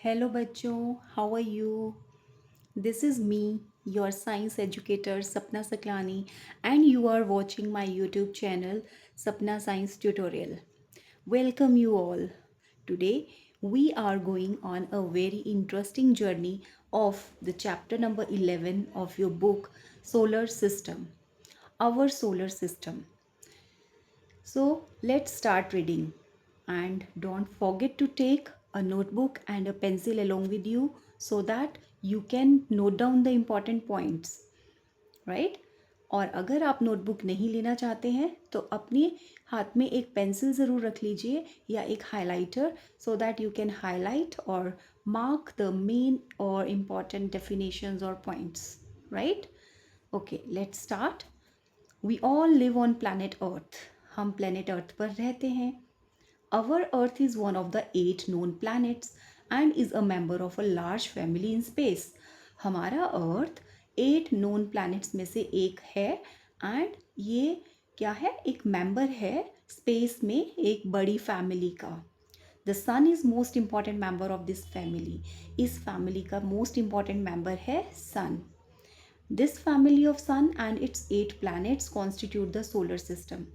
Hello बच्चों, how are you? This is me, your science educator Sapna Saklani, and you are watching my YouTube channel Sapna Science Tutorial. Welcome you all. Today we are going on a very interesting journey of the chapter number 11 of your book Solar System, our solar system. So let's start reading. And don't forget to take a notebook and a pencil along with you so that you can note down the important points, right? और अगर आप notebook नहीं लेना चाहते हैं तो अपने हाथ में एक पेंसिल ज़रूर रख लीजिए या एक highlighter so that you can highlight और मार्क द मेन और इम्पॉर्टेंट डेफिनेशंस और points, right? Okay, let's start. We all live on planet Earth. हम प्लैनेट अर्थ पर रहते हैं. Our Earth is one of the 8 known planets and is a member of a large family in space. हमारा अर्थ 8 known planets में से एक है and ये क्या है? एक मेंबर है स्पेस में एक बड़ी फैमिली का. The sun is most important member of this family. इस फैमिली का मोस्ट इम्पॉर्टेंट मेंबर है sun. This family of sun and its 8 planets constitute the solar system.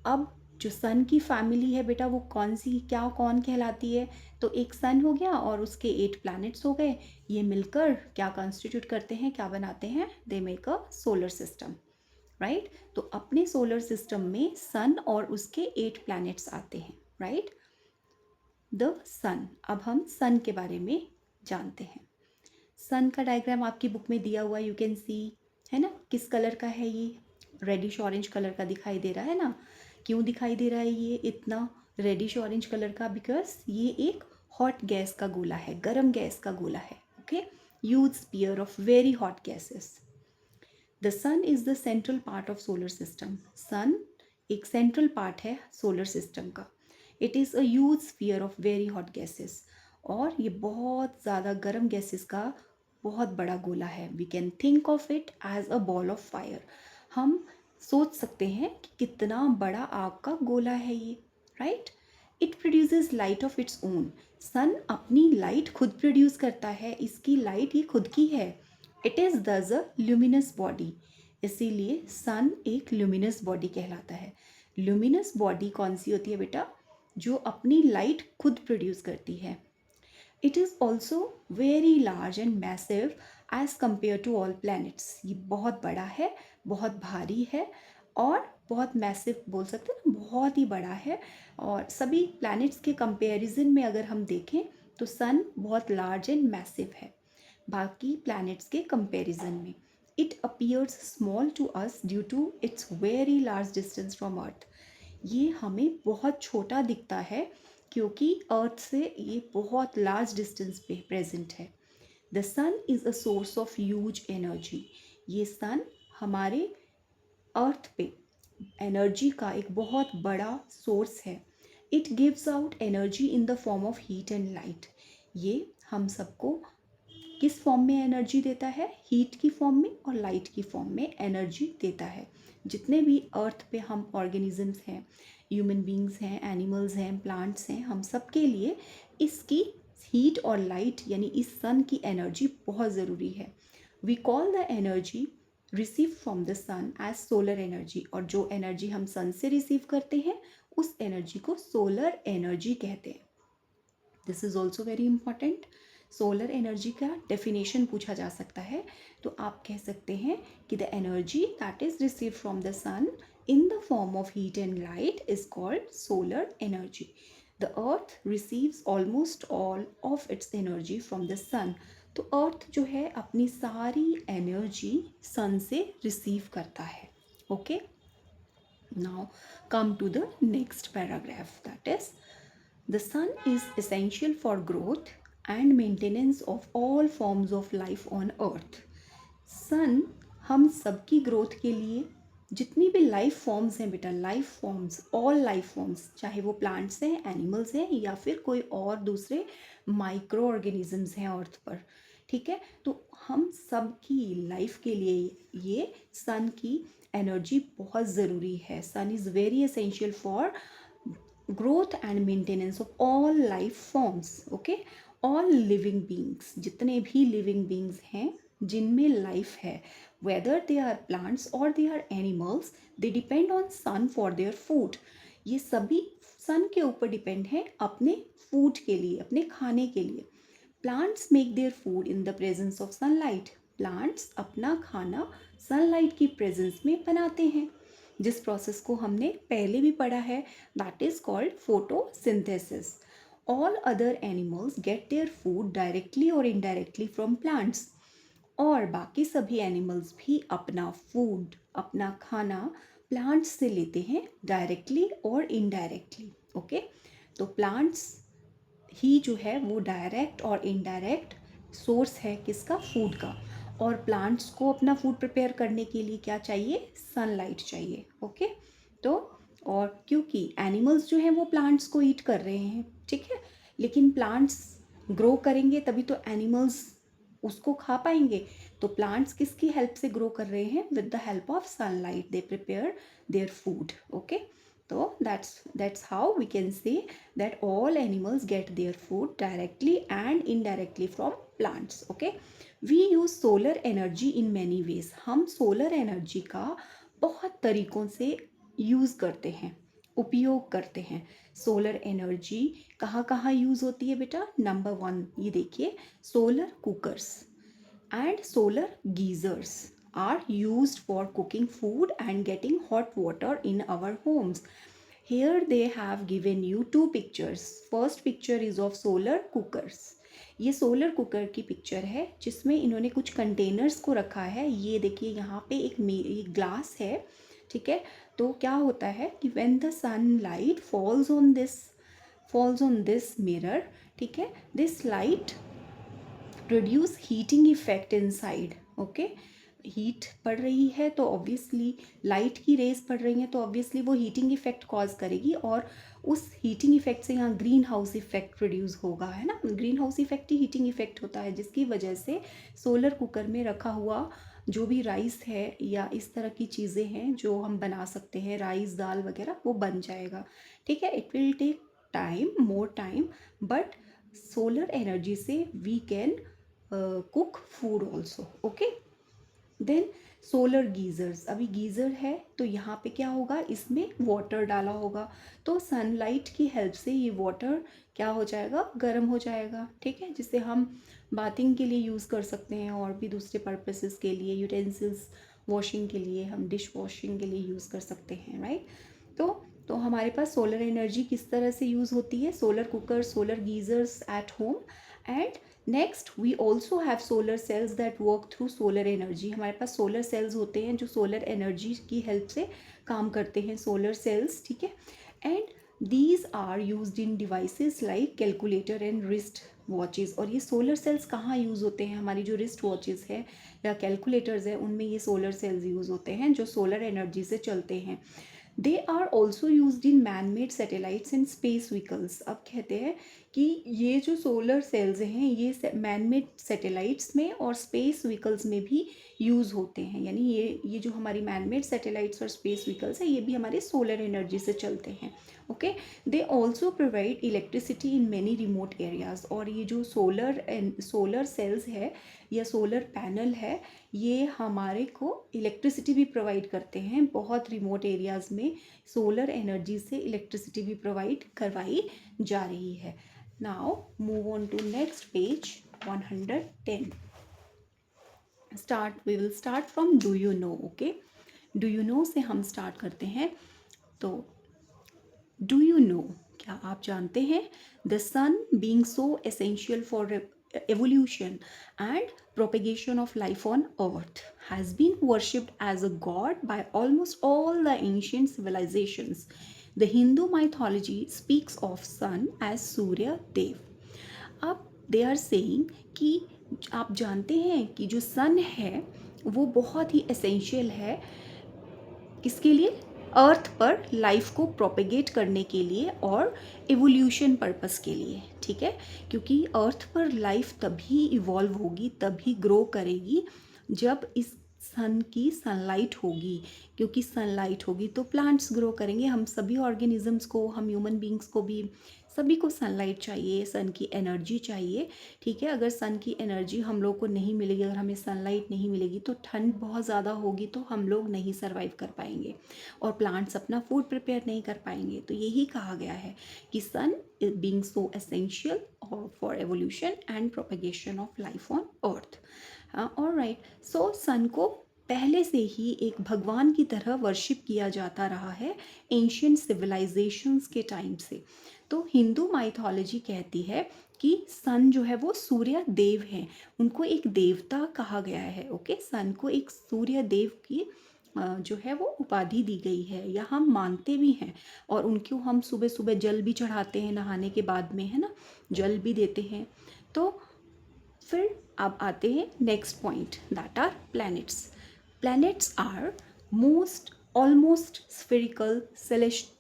अब जो सन की फैमिली है बेटा वो कौन सी क्या कौन कहलाती है? तो एक सन हो गया और उसके 8 प्लैनेट्स हो गए. ये मिलकर क्या कॉन्स्टिट्यूट करते हैं, क्या बनाते हैं? They make a solar system, right? तो अपने सोलर सिस्टम में सन और उसके 8 प्लैनेट्स आते हैं, राइट? द सन. अब हम सन के बारे में जानते हैं. सन का डायग्राम आपकी बुक में दिया हुआ, यू कैन सी, है ना? किस कलर का है ये? रेडिश ऑरेंज कलर का दिखाई दे रहा है ना? क्यों दिखाई दे रहा है ये इतना रेडिश ऑरेंज कलर का? बिकॉज ये एक हॉट गैस का गोला है, गर्म गैस का गोला है. Okay, huge sphere of very hot gases. The sun is the central part of solar system. Sun एक सेंट्रल पार्ट है सोलर सिस्टम का. It is a huge sphere of very hot gases. और ये बहुत ज़्यादा गर्म गैसेस का बहुत बड़ा गोला है. We can think of it as a ball of fire. हम सोच सकते हैं कि कितना बड़ा आग का गोला है ये, right? It produces light of its own. Sun अपनी लाइट खुद प्रोड्यूस करता है, इसकी लाइट ये खुद की है. इट इज़ दस अ ल्यूमिनस बॉडी. इसीलिए सन एक ल्यूमिनस बॉडी कहलाता है. ल्यूमिनस बॉडी कौन सी होती है बेटा? जो अपनी लाइट खुद प्रोड्यूस करती है. It is also very large and massive as compare to all planets. ये बहुत बड़ा है, बहुत भारी है और बहुत मैसिव बोल सकते हैं ना, बहुत ही बड़ा है. और सभी प्लैनेट्स के कंपैरिजन में अगर हम देखें तो सन बहुत लार्ज एंड मैसिव है बाकी प्लैनेट्स के कंपैरिजन में. It appears small to us due to its very large distance from Earth. ये हमें बहुत छोटा दिखता है क्योंकि अर्थ से ये बहुत लार्ज डिस्टेंस पे प्रेजेंट है. The sun is a source of huge energy. ये सन हमारे अर्थ पे एनर्जी का एक बहुत बड़ा सोर्स है. It gives out energy in the form of heat and light. ये हम सबको किस फॉर्म में एनर्जी देता है? हीट की फॉर्म में और लाइट की फॉर्म में एनर्जी देता है. जितने भी अर्थ पे हम ऑर्गेनिजम्स हैं, ह्यूमन बींग्स हैं, एनिमल्स हैं, प्लांट्स हैं, हम सब के लिए इसकी हीट और लाइट यानी इस सन की एनर्जी बहुत ज़रूरी है. We call the energy receive from the sun as solar energy. और जो एनर्जी हम सन से रिसीव करते हैं उस एनर्जी को सोलर एनर्जी कहते हैं. This is also very important. Solar energy का डेफिनेशन पूछा जा सकता है तो आप कह सकते हैं कि the energy that is receive from the sun in the form of heat and light is called solar energy. The Earth receives almost all of its energy from the sun. तो अर्थ जो है अपनी सारी energy सन से receive करता है. Okay, now come to the next paragraph. That is the sun is essential for growth and maintenance of all forms of life on earth. sun हम सबकी ग्रोथ के लिए जितनी भी लाइफ फॉर्म्स हैं बेटा, life forms, all life forms, चाहे वो प्लांट्स हैं, एनिमल्स हैं या फिर कोई और दूसरे माइक्रो ऑर्गेनिजम्स हैं अर्थ पर, ठीक है? तो हम सब की लाइफ के लिए ये सन की एनर्जी बहुत ज़रूरी है. Sun is very essential for growth and maintenance of all life forms. Okay, all living beings, जितने भी लिविंग बींग्स हैं जिनमें लाइफ है, वेदर दे आर प्लांट्स और they are animals, they depend on sun for their food. ये सभी सन के ऊपर डिपेंड है अपने फूड के लिए, अपने खाने के लिए। Plants make their food in the presence of sunlight. Plants अपना खाना सनलाइट की प्रेजेंस में बनाते हैं, जिस प्रोसेस को हमने पहले भी पढ़ा है, that is called photosynthesis. All other animals gate their food directly और इनडायरेक्टली फ्रॉम प्लांट्स। और बाकी सभी एनिमल्स भी अपना फूड, अपना खाना प्लांट्स से लेते हैं, डायरेक्टली और इनडायरेक्टली। ओके, तो प्लांट्स ही जो है वो डायरेक्ट और इनडायरेक्ट सोर्स है किसका, फूड का। और प्लांट्स को अपना फूड प्रिपेयर करने के लिए क्या चाहिए, सनलाइट चाहिए। ओके, तो और क्योंकि एनिमल्स जो हैं वो प्लांट्स को ईट कर रहे हैं, ठीक है, लेकिन प्लांट्स ग्रो करेंगे तभी तो एनिमल्स उसको खा पाएंगे। तो प्लांट्स किसकी हेल्प से ग्रो कर रहे हैं, with the help of sunlight they prepare their food. Okay, so that's how we can say that all animals get their food directly and indirectly from plants. Okay, we use solar energy in many ways. हम solar energy का बहुत तरीकों से use करते हैं, उपयोग करते हैं। सोलर एनर्जी कहाँ कहाँ यूज़ होती है बेटा, नंबर 1 ये देखिए, solar cookers and solar geysers are used for cooking food and getting hot water in our homes. Here they have given you two pictures. First picture is of solar cookers. ये solar cooker की picture है जिसमें इन्होंने कुछ containers को रखा है। ये देखिए यहाँ पे एक ग्लास है, ठीक है। तो क्या होता है कि when the sunlight falls on this mirror, ठीक है, this light produce heating effect inside. Okay, heat पड़ रही है तो ऑब्वियसली लाइट की रेज पड़ रही हैं तो ऑब्वियसली वो हीटिंग इफेक्ट कॉज करेगी, और उस हीटिंग इफेक्ट से यहाँ ग्रीन हाउस इफेक्ट प्रोड्यूस होगा, है ना। ग्रीन हाउस इफेक्ट ही हीटिंग इफेक्ट होता है, जिसकी वजह से सोलर कुकर में रखा हुआ जो भी राइस है या इस तरह की चीज़ें हैं जो हम बना सकते हैं, राइस दाल वगैरह, वो बन जाएगा, ठीक है। It will take time, more time, but solar energy से we can cook food also. Okay, then solar geysers, अभी गीज़र है तो यहाँ पे क्या होगा, इसमें वाटर डाला होगा, तो सनलाइट की हेल्प से ये वाटर क्या हो जाएगा, गर्म हो जाएगा, ठीक है, जिसे हम बाथिंग के लिए यूज़ कर सकते हैं और भी दूसरे पर्पसेस के लिए, यूटेंसिल्स वॉशिंग के लिए, हम डिश वॉशिंग के लिए यूज़ कर सकते हैं, राइट। तो हमारे पास सोलर एनर्जी किस तरह से यूज़ होती है, solar cooker, solar geysers at home. And next we also have solar cells that work through solar energy. हमारे पास सोलर सेल्स होते हैं जो सोलर एनर्जी की हेल्प से काम करते हैं, सोलर सेल्स, ठीक है। And these are used in devices like calculator and wrist watches. और ये सोलर सेल्स कहाँ यूज़ होते हैं, हमारी जो रिस्ट वॉचेस है या कैलकुलेटर्स है उनमें ये सोलर सेल्स यूज़ होते हैं जो सोलर एनर्जी से चलते हैं। They are also use in man made satellites and space vehicles. अब कहते हैं कि ये जो सोलर सेल्स हैं ये मैन मेड सैटेलाइट्स में और स्पेस व्हीकल्स में भी यूज़ होते हैं, यानी ये जो हमारी मैन मेड सैटेलाइट्स और स्पेस व्हीकल्स हैं ये भी हमारे सोलर एनर्जी से चलते हैं। Okay, they also provide electricity in many remote areas. और ये जो सोलर सेल्स है या सोलर पैनल है ये हमारे को इलेक्ट्रिसिटी भी प्रोवाइड करते हैं, बहुत रिमोट एरियाज़ में सोलर एनर्जी से इलेक्ट्रिसिटी भी प्रोवाइड करवाई जा रही है। Now move on to next page 110। We will start from do you know. Okay, do you know से हम स्टार्ट करते हैं। तो डू यू नो, क्या आप जानते हैं, the sun being so essential for evolution and propagation of life on earth has been worshipped as a god by almost all the ancient civilizations. The Hindu mythology speaks of sun as Surya Dev. अब they are saying कि आप जानते हैं कि जो सन है वो बहुत ही एसेंशियल है, किसके लिए, अर्थ पर लाइफ को प्रोपेगेट करने के लिए और एवोल्यूशन पर्पस के लिए, ठीक है। क्योंकि अर्थ पर लाइफ तभी इवॉल्व होगी, तभी ग्रो करेगी जब इस सन की सनलाइट होगी, क्योंकि सनलाइट होगी तो प्लांट्स ग्रो करेंगे, हम सभी ऑर्गेनिजम्स को, हम ह्यूमन बींग्स को भी सभी को सनलाइट चाहिए, सन की एनर्जी चाहिए, ठीक है। अगर सन की एनर्जी हम लोग को नहीं मिलेगी, अगर हमें सनलाइट नहीं मिलेगी तो ठंड बहुत ज़्यादा होगी, तो हम लोग नहीं सर्वाइव कर पाएंगे और प्लांट्स अपना फूड प्रिपेयर नहीं कर पाएंगे। तो यही कहा गया है कि sun being so essential for evolution and propagation of life on Earth. Alright, so sun को पहले से ही एक भगवान की तरह वर्शिप किया जाता रहा है एंशियंट सिविलाइजेशंस के टाइम से। तो हिंदू माइथोलॉजी कहती है कि सन जो है वो सूर्य देव हैं, उनको एक देवता कहा गया है। ओके, सन को एक सूर्य देव की जो है वो उपाधि दी गई है, या हम मानते भी हैं। और उनको हम सुबह सुबह जल भी चढ़ाते हैं, नहाने के बाद में, है ना, जल भी देते हैं। तो फिर अब आते हैं next point, that are planets. Planets are most almost spherical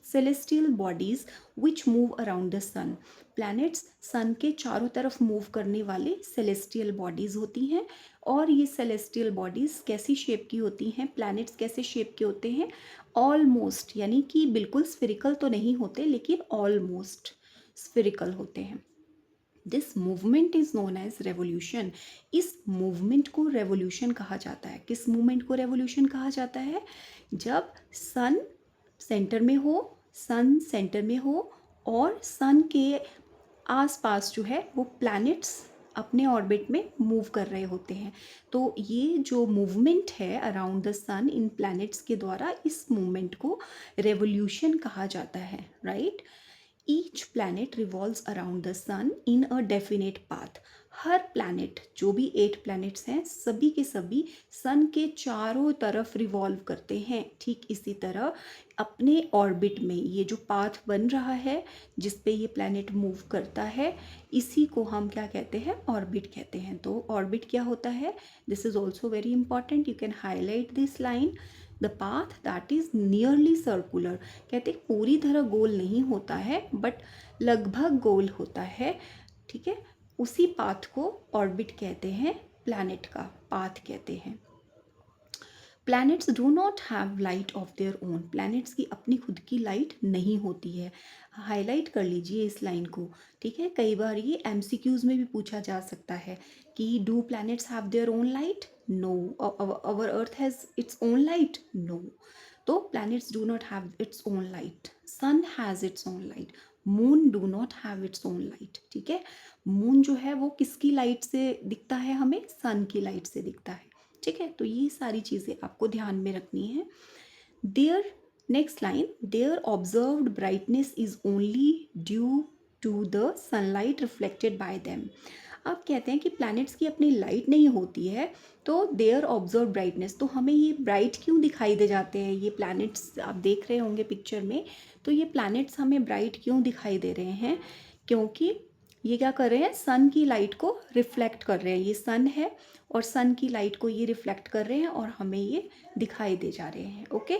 celestial bodies which move around the sun। Planets sun के चारों तरफ मूव करने वाले सेलेस्टियल बॉडीज होती हैं। और ये सेलेस्टियल बॉडीज कैसी शेप की होती हैं, प्लैनेट्स कैसे शेप के होते हैं? ऑलमोस्ट, यानी कि बिल्कुल स्फेरिकल तो नहीं होते, लेकिन ऑलमोस्ट स्फेरिकल होते हैं। This movement is known as revolution. इस मूवमेंट को रेवोल्यूशन कहा जाता है। किस मूवमेंट को रेवोल्यूशन कहा जाता है? जब सन सेंटर में हो, सन सेंटर में हो और सन के आसपास जो है वो प्लैनेट्स अपने ऑर्बिट में मूव कर रहे होते हैं। तो ये जो मूवमेंट है अराउंड द सन इन प्लैनेट्स के द्वारा, इस मूवमेंट को रेवोल्यूशन कहा जाता है, right. Each planet revolves around the sun in a definite path. हर प्लैनेट, जो भी 8 प्लैनेट्स हैं, सभी के सभी सन के चारों तरफ रिवॉल्व करते हैं। ठीक इसी तरह अपने ऑर्बिट में ये जो पाथ बन रहा है जिस पे ये प्लैनेट मूव करता है, इसी को हम क्या कहते हैं? ऑर्बिट कहते हैं। तो ऑर्बिट क्या होता है? This is also very important, you can highlight this line. The path that is nearly circular. कहते पूरी तरह गोल नहीं होता है, बट लगभग गोल होता है, ठीक है। उसी पाथ को ऑर्बिट कहते हैं, प्लैनेट का पाथ कहते हैं। Planets do not have light of their own. Planets की अपनी खुद की लाइट नहीं होती है। हाईलाइट कर लीजिए इस लाइन को, ठीक है। कई बार ये एमसीक्यूज में भी पूछा जा सकता है कि do planets have their own light? No. Our Earth has its own light? No. तो planets do not have its own light. Sun has its own light. Moon do not have its own light, ठीक है। Moon जो है वो किसकी light से दिखता है? हमें सन की लाइट से दिखता है, ठीक है। तो ये सारी चीज़ें आपको ध्यान में रखनी है। There next line, their observed brightness is only due to the sunlight reflected by them. अब कहते हैं कि प्लैनेट्स की अपनी लाइट नहीं होती है, तो देयर ऑब्जर्व ब्राइटनेस, तो हमें ये ब्राइट क्यों दिखाई दे जाते हैं? ये प्लैनेट्स आप देख रहे होंगे पिक्चर में, तो ये प्लैनेट्स हमें ब्राइट क्यों दिखाई दे रहे हैं? क्योंकि ये क्या कर रहे हैं? सन की लाइट को रिफ्लेक्ट कर रहे हैं। ये सन है और सन की लाइट को ये रिफ्लेक्ट कर रहे हैं और हमें ये दिखाई दे जा रहे हैं। Okay,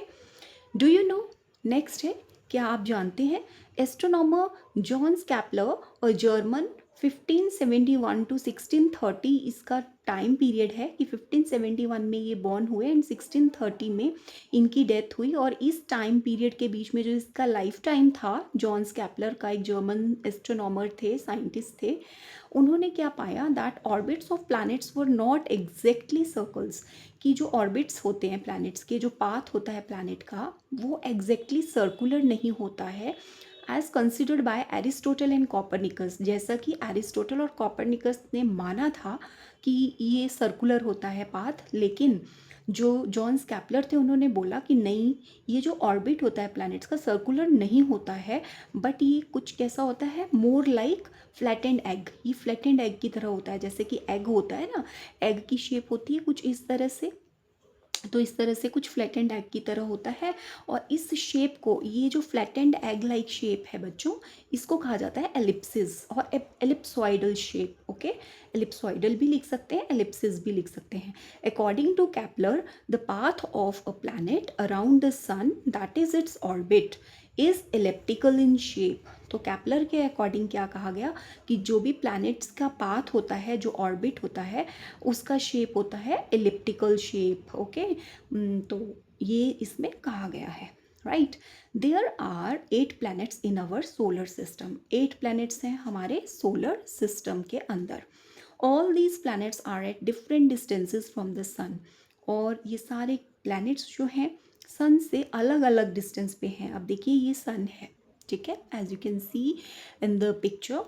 do you no, next है, क्या आप जानते हैं एस्ट्रोनॉमर जॉन्स कैपलर और जर्मन 1571 टू 1630 इसका टाइम पीरियड है कि 1571 में ये बॉर्न हुए एंड 1630 में इनकी डेथ हुई। और इस टाइम पीरियड के बीच में जो इसका लाइफ टाइम था, जॉन्स कैपलर का, एक जर्मन एस्ट्रोनॉमर थे, साइंटिस्ट थे, उन्होंने क्या पाया? That orbits of planets were not exactly circles. कि जो ऑर्बिट्स होते हैं प्लैनेट्स के, जो पाथ होता है प्लैनेट का, वो एग्जैक्टली सर्कुलर नहीं होता है as considered by Aristotle and Copernicus. जैसा कि एरिस्टोटल और कॉपरनिकस ने माना था कि ये सर्कुलर होता है पाथ, लेकिन जो जॉन स्कैपलर थे उन्होंने बोला कि नहीं, ये जो ऑर्बिट होता है प्लैनेट्स का सर्कुलर नहीं होता है, बट ये कुछ कैसा होता है? More like flattened egg. ये फ्लैटेंड एग की तरह होता है, जैसे कि एग होता है ना, एग की शेप होती है कुछ इस तरह से। तो इस तरह से कुछ फ्लैटेंड एग की तरह होता है। और इस शेप को, ये जो फ्लैटेंड एग लाइक शेप है बच्चों, इसको कहा जाता है एलिप्सिस और एलिप्सॉइडल शेप। ओके, एलिप्सॉइडल भी लिख सकते हैं, एलिप्सिस भी लिख सकते हैं। According to Kepler, the path of a planet around the sun, that is its orbit, is elliptical in shape. तो कैपलर के अकॉर्डिंग क्या कहा गया कि जो भी प्लैनेट्स का पाथ होता है, जो ऑर्बिट होता है, उसका शेप होता है एलिप्टिकल शेप। ओके, तो ये इसमें कहा गया है। Right. There are 8 planets in our solar system. 8 planets हैं हमारे सोलर सिस्टम के अंदर. All these planets are at different distances from the sun. और ये सारे planets जो हैं सन से अलग अलग डिस्टेंस पे हैं. अब देखिए ये सन है, ठीक है, as you can see in the picture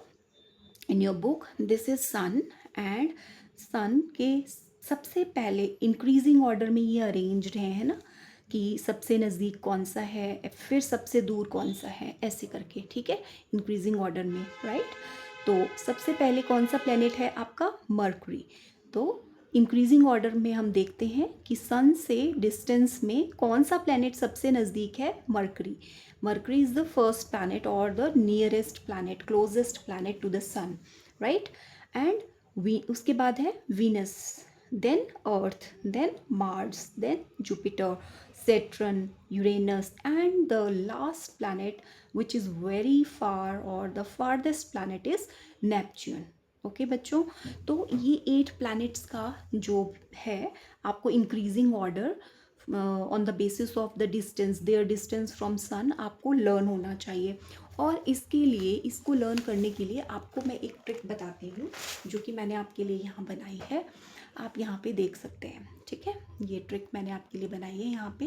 in your book, this is sun. And sun के सबसे पहले इंक्रीजिंग ऑर्डर में ये अरेंज्ड है ना, कि सबसे नज़दीक कौन सा है, फिर सबसे दूर कौन सा है, ऐसे करके, ठीक है, इंक्रीजिंग ऑर्डर में, राइट. तो सबसे पहले कौन सा प्लेनेट है आपका, मर्करी. तो इंक्रीजिंग ऑर्डर में हम देखते हैं कि सन से डिस्टेंस में कौन सा प्लेनेट सबसे नज़दीक है, Mercury. Mercury is the first planet और the nearest planet, closest planet to the sun, right. And उसके बाद है Venus, then Earth, then Mars, then Jupiter, Saturn, Uranus, and the last planet which is very far or the farthest planet is Neptune. Okay बच्चों, तो ये 8 planets का जो है आपको increasing order on the basis of the distance, their distance from sun आपको learn होना चाहिए. और इसके लिए, इसको लर्न करने के लिए आपको मैं एक ट्रिक बताती हूँ जो कि मैंने आपके लिए यहाँ बनाई है. आप यहाँ पे देख सकते हैं, ठीक है, ये ट्रिक मैंने आपके लिए बनाई है. यहाँ पे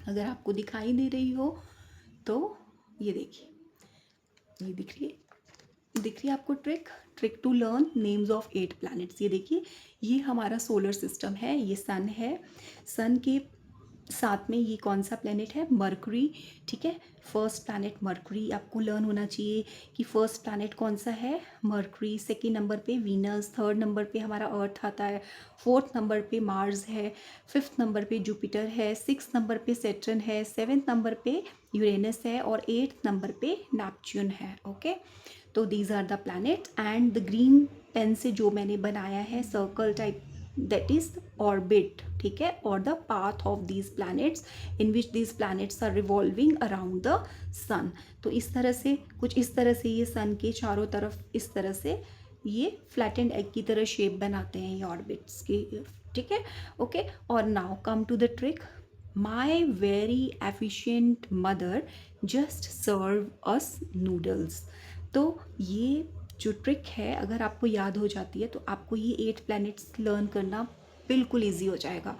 अगर आपको दिखाई दे रही हो तो ये देखिए, ये दिख रही है आपको trick to learn names of 8 planets. ये देखिए, ये हमारा सोलर सिस्टम है, ये सन है. सन के साथ में ये कौन सा प्लेनेट है, मर्करी, ठीक है. फर्स्ट प्लैनेट मर्करी, आपको लर्न होना चाहिए कि फर्स्ट प्लैनेट कौन सा है, मर्करी. सेकेंड नंबर पे वीनस, थर्ड नंबर पे हमारा अर्थ आता है, फोर्थ नंबर पे मार्स है, फिफ्थ नंबर पे जुपिटर है, सिक्स नंबर पे सैटर्न है, सेवेंथ नंबर पे यूरेनस है, और एट्थ नंबर पे नेपच्यून है. ओके, तो these are the planets. And the green pen से जो मैंने बनाया है circle type, that is orbit, ठीक है, or the path of these planets in which these planets are revolving around the sun. तो इस तरह से, कुछ इस तरह से ये सन के चारों तरफ इस तरह से ये फ्लैटेंड एग की तरह शेप बनाते हैं ये ऑर्बिट्स की, ठीक है. ओके, और now come to the trick. My very efficient mother just serve us noodles. तो ये जो ट्रिक है अगर आपको याद हो जाती है तो आपको ये 8 planets लर्न करना बिल्कुल ईजी हो जाएगा.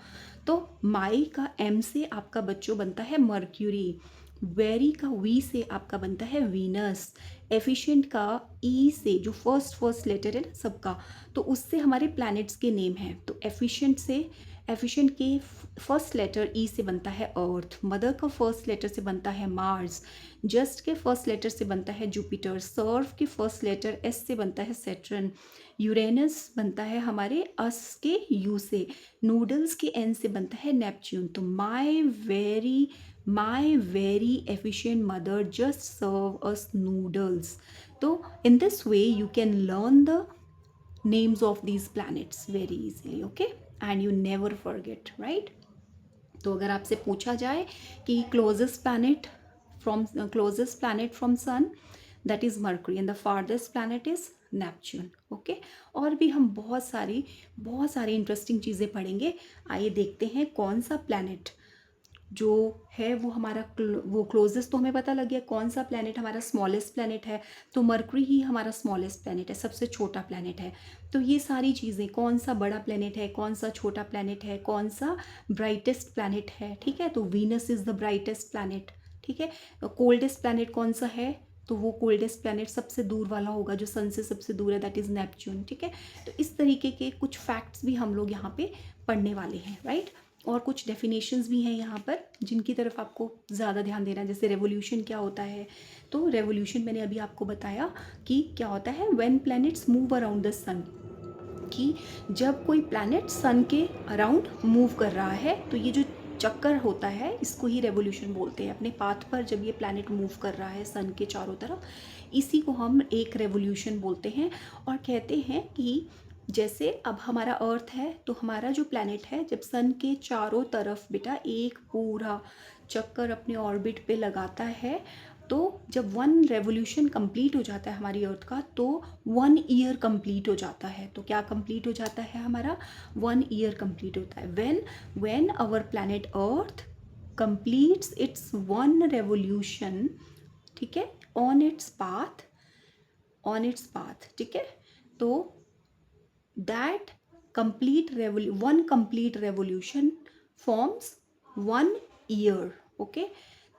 तो माई का एम से आपका बच्चों बनता है मर्क्यूरी, वेरी का वी से आपका बनता है वीनस, एफिशिएंट का ई से, जो फर्स्ट लेटर है ना सबका, तो उससे हमारे प्लैनेट्स के नेम हैं. तो एफिशिएंट के फर्स्ट लेटर ई से बनता है अर्थ, मदर का फर्स्ट लेटर से बनता है मार्स, जस्ट के फर्स्ट लेटर से बनता है जुपिटर, सर्व के फर्स्ट लेटर एस से बनता है सैटर्न, यूरेनस बनता है हमारे अस के यू से, नूडल्स के एन से बनता है नेपच्यून. तो my very efficient mother just serve us noodles. तो in this way you can learn the names of these planets very easily, okay, and you never forget, right. तो अगर आपसे पूछा जाए कि closest planet from sun, that is Mercury, and the farthest planet is Neptune. Okay, और भी हम बहुत सारी इंटरेस्टिंग चीज़ें पढ़ेंगे. आइए देखते हैं कौन सा प्लैनेट जो है वो हमारा वो क्लोजेस्ट, तो हमें पता लग गया कौन सा प्लैनेट हमारा स्मॉलेस्ट प्लैनेट है. तो मर्क्यूरी ही हमारा स्मॉलेस्ट प्लैनेट है, सबसे छोटा प्लैनेट है. तो ये सारी चीज़ें, कौन सा बड़ा प्लैनेट है, कौन सा छोटा प्लैनेट है, कौन सा ब्राइटेस्ट प्लैनेट है, ठीक है. तो Venus is the brightest planet, ठीक है. कोल्डेस्ट प्लैनेट कौन सा है, तो वो कोल्डेस्ट प्लैनेट सबसे दूर वाला होगा जो सन से सबसे दूर है, दैट इज़ नेपच्यून, ठीक है. तो इस तरीके के कुछ फैक्ट्स भी हम लोग यहाँ पे पढ़ने वाले हैं, राइट. और कुछ डेफिनेशंस भी हैं यहाँ पर जिनकी तरफ आपको ज़्यादा ध्यान देना है. जैसे रेवोल्यूशन क्या होता है, तो रेवोल्यूशन मैंने अभी आपको बताया कि क्या होता है, when planets move around the sun, कि जब कोई प्लैनेट सन के अराउंड मूव कर रहा है तो ये जो चक्कर होता है इसको ही रेवोल्यूशन बोलते हैं. अपने पाथ पर जब ये प्लैनेट मूव कर रहा है सन के चारों तरफ, इसी को हम एक रेवोल्यूशन बोलते हैं. और कहते हैं कि जैसे अब हमारा अर्थ है, तो हमारा जो प्लैनेट है जब सन के चारों तरफ बेटा एक पूरा चक्कर अपने ऑर्बिट पे लगाता है, तो जब 1 रेवोल्यूशन कंप्लीट हो जाता है हमारी अर्थ का, तो 1 ईयर कंप्लीट हो जाता है. तो क्या कंप्लीट हो जाता है हमारा, 1 ईयर कंप्लीट होता है. When our planet Earth completes its one revolution, ठीक है, on its path, ठीक है. तो that one complete revolution forms 1 year. Okay,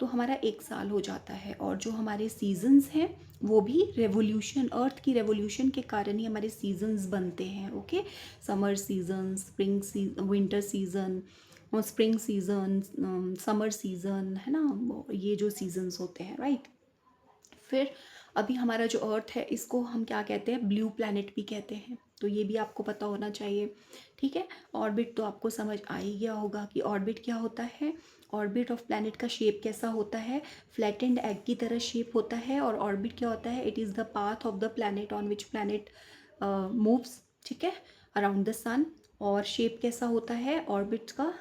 तो हमारा 1 साल हो जाता है. और जो हमारे सीजन्स हैं वो भी रेवोल्यूशन, अर्थ की रेवोल्यूशन के कारण ही हमारे सीजन्स बनते हैं. Okay, summer season, spring season, winter season, spring season, summer season, है ना, ये जो सीजन्स होते हैं, राइट. फिर अभी हमारा जो अर्थ है इसको हम क्या कहते हैं, ब्लू प्लैनेट भी कहते हैं. तो ये भी आपको पता होना चाहिए, ठीक है. ऑर्बिट तो आपको समझ आ ही गया होगा कि ऑर्बिट क्या होता है. ऑर्बिट ऑफ प्लैनेट का शेप कैसा होता है, फ्लैटेंड एग की तरह शेप होता है. और ऑर्बिट क्या होता है, it is the path of the planet on which planet moves, ठीक है, अराउंड द सन. और शेप कैसा होता है ऑर्बिट का,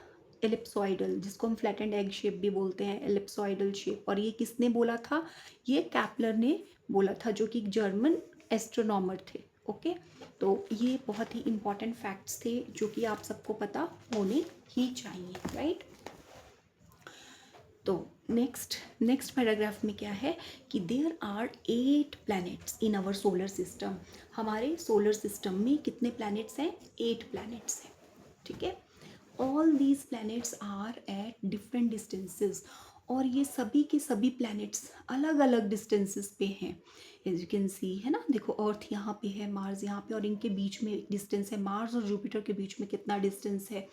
एलिप्सॉइडल, जिसको हम फ्लैटेंड एग शेप भी बोलते हैं, एलिप्सॉइडल शेप. और ये किसने बोला था, ये कैप्लर ने बोला था, जो कि एक जर्मन एस्ट्रोनॉमर थे. ओके, तो ये बहुत ही इंपॉर्टेंट फैक्ट्स थे जो कि आप सबको पता होने ही चाहिए, राइट. तो नेक्स्ट पैराग्राफ में क्या है कि there are 8 planets in our solar system. हमारे सोलर सिस्टम में कितने प्लैनेट्स हैं, 8 प्लैनेट्स हैं, ठीक है. All these planets are at different distances. और ये सभी के सभी प्लैनेट्स अलग अलग डिस्टेंसेस पे हैं, एज यू कैन सी, है ना. देखो अर्थ यहाँ पे है, मार्स यहाँ पे, और इनके बीच में एक डिस्टेंस है. मार्स और जुपिटर के बीच में कितना डिस्टेंस है,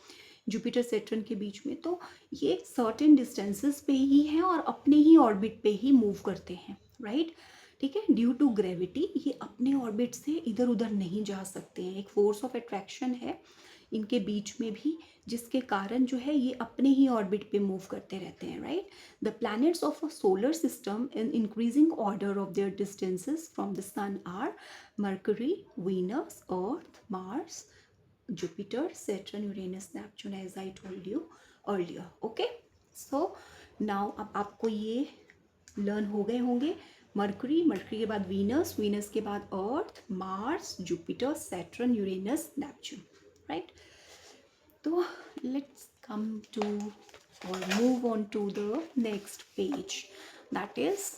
जुपिटर सैटर्न के बीच में. तो ये सर्टेन डिस्टेंसेस पे ही हैं और अपने ही ऑर्बिट पे ही मूव करते हैं, राइट. ठीक है, ड्यू टू ग्रेविटी ये अपने ऑर्बिट से इधर उधर नहीं जा सकते हैं. एक फोर्स ऑफ अट्रैक्शन है इनके बीच में भी, जिसके कारण जो है ये अपने ही ऑर्बिट पे मूव करते रहते हैं, right. The planets of a solar system in increasing order of their distances from the sun are Mercury, Venus, Earth, Mars, Jupiter, Saturn, Uranus, Neptune, as I told you earlier. Okay, so now अब आपको ये learn हो गए होंगे. Mercury, mercury के बाद Venus, Venus के बाद Earth, Mars, Jupiter, Saturn, Uranus, Neptune, right. तो लेट्स कम टू और move on to the next page, that is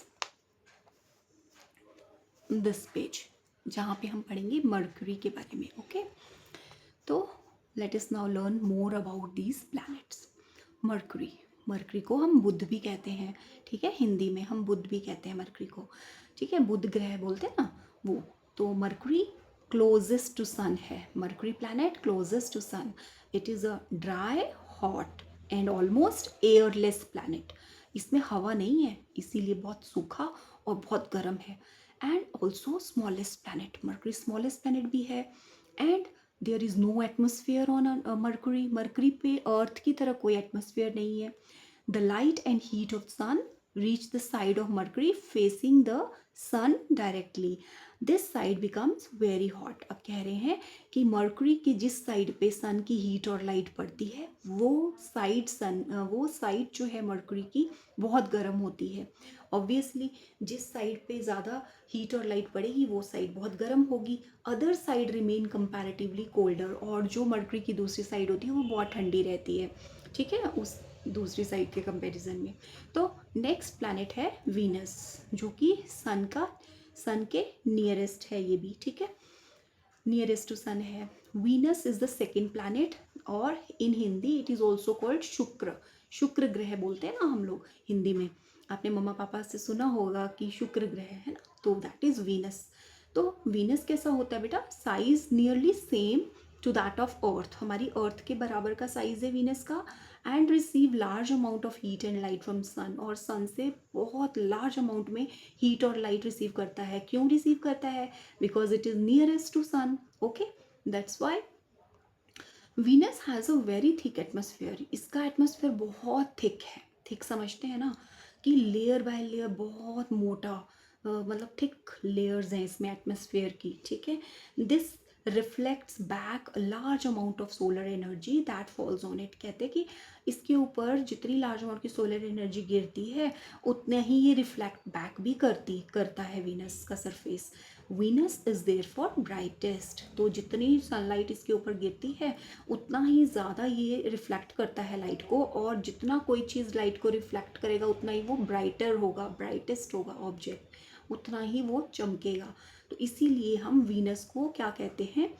this page, जहाँ पे हम पढ़ेंगे मर्करी के बारे में. ओके, तो let us now learn more about these planets. Mercury, mercury को हम बुध भी कहते हैं, ठीक है, हिंदी में हम बुध भी कहते हैं मर्करी को, ठीक है, बुध ग्रह बोलते हैं ना वो. तो मर्करी क्लोजेस्ट टू सन है, Mercury planet closest to sun. It is a dry, hot and almost airless planet. इसमें हवा नहीं है, इसीलिए बहुत सूखा और बहुत गर्म है. And also smallest planet, Mercury smallest planet भी है. And there is no atmosphere on Mercury, Mercury पे अर्थ की तरह कोई एटमोसफियर नहीं है. The light and heat of sun reach the side of Mercury facing the sun directly. This side becomes very hot. अब कह रहे हैं कि मर्करी की जिस साइड पे सन की हीट और लाइट पड़ती है वो साइड जो है मर्करी की बहुत गर्म होती है. ऑब्वियसली जिस साइड पे ज़्यादा हीट और लाइट पड़ेगी वो साइड बहुत गर्म होगी. Other side remain comparatively colder. और जो मर्करी की दूसरी साइड होती है वो बहुत ठंडी रहती है, ठीक है, उस दूसरी साइड के कंपैरिजन में. तो नेक्स्ट प्लैनेट है वीनस, जो कि सन के नियरेस्ट है ये भी, ठीक है, नियरेस्ट टू सन है. Venus is the second planet, और in Hindi it is also called Shukra. Shukra ग्रह बोलते हैं ना हम लोग हिंदी में. आपने मम्मा पापा से सुना होगा कि शुक्र ग्रह है ना, तो दैट इज़ वीनस. तो वीनस कैसा होता है बेटा, size nearly same to that of Earth. हमारी अर्थ के बराबर का साइज है वीनस का. And receive large amount of heat and light from sun. और सन से बहुत लार्ज अमाउंट में हीट और लाइट रिसीव करता है. क्यों रिसीव करता है, because it is nearest to sun. Okay, that's why Venus has a very thick atmosphere. इसका एटमोसफियर बहुत थिक है. थिक समझते हैं ना, कि लेयर बाय लेयर बहुत मोटा, मतलब थिक लेयर्स हैं इसमें एटमोसफियर की, ठीक है. This reflects back a large amount of solar energy that falls on it. कहते हैं कि इसके ऊपर जितनी लार्ज अमाउंट की सोलर एनर्जी गिरती है उतना ही ये रिफ्लेक्ट बैक भी करता है वीनस का surface. Venus is there for brightest. तो जितनी सनलाइट इसके ऊपर गिरती है उतना ही ज़्यादा ये रिफ्लेक्ट करता है लाइट को, और जितना कोई चीज़ लाइट को रिफ्लेक्ट करेगा उतना ही वो ब्राइटर होगा, ब्राइटेस्ट होगा ऑब्जेक्ट, उतना ही वो चमकेगा। तो इसीलिए हम वीनस को क्या कहते हैं,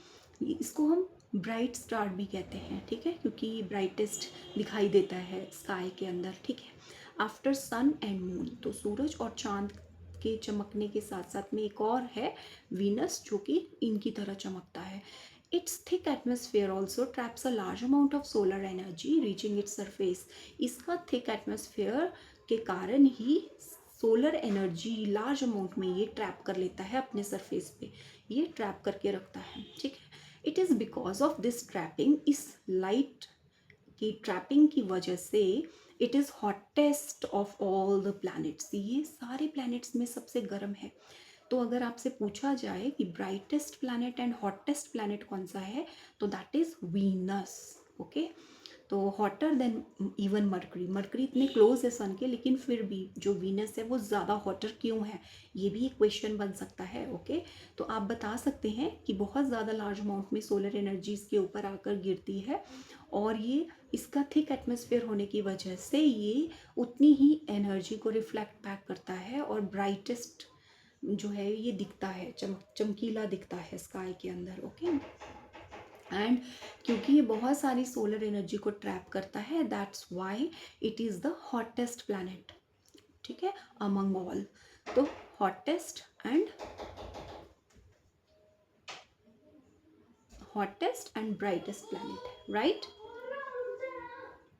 इसको हम ब्राइट स्टार भी कहते हैं, ठीक है, क्योंकि ब्राइटेस्ट दिखाई देता है स्काई के अंदर, ठीक है। आफ्टर सन एंड मून, तो सूरज और चांद के चमकने के साथ साथ में एक और है वीनस, जो कि इनकी तरह चमकता है। It's thick atmosphere also traps a large amount of solar energy reaching its surface. इसका थिक एटमोसफेयर के कारण ही सोलर एनर्जी लार्ज अमाउंट में ये ट्रैप कर लेता है अपने सरफेस पे, ये ट्रैप करके रखता है, ठीक है। It is because of this trapping, इस लाइट की ट्रैपिंग की वजह से it is hottest of all the planets, ये सारे प्लैनेट्स में सबसे गर्म है। तो अगर आपसे पूछा जाए कि brightest planet and hottest planet कौन सा है, तो दैट इज़ वीनस, ओके। तो hotter then even mercury, mercury इतने क्लोज है सन के, लेकिन फिर भी जो वीनस है वो ज़्यादा हॉटर क्यों है, ये भी एक क्वेश्चन बन सकता है, ओके। तो आप बता सकते हैं कि बहुत ज़्यादा लार्ज अमाउंट में सोलर एनर्जी इसके ऊपर आकर गिरती है, और ये इसका थिक एटमॉस्फेयर होने की वजह से ये उतनी ही एनर्जी को रिफ्लेक्ट बैक करता है, और ब्राइटेस्ट जो है ये दिखता है, चमकीला दिखता है स्काई के अंदर, ओके। एंड क्योंकि ये बहुत सारी सोलर एनर्जी को ट्रैप करता है, that's why it is the hottest planet, ठीक है, अमंग ऑल। तो हॉटेस्ट एंड ब्राइटेस्ट प्लैनेट है, राइट।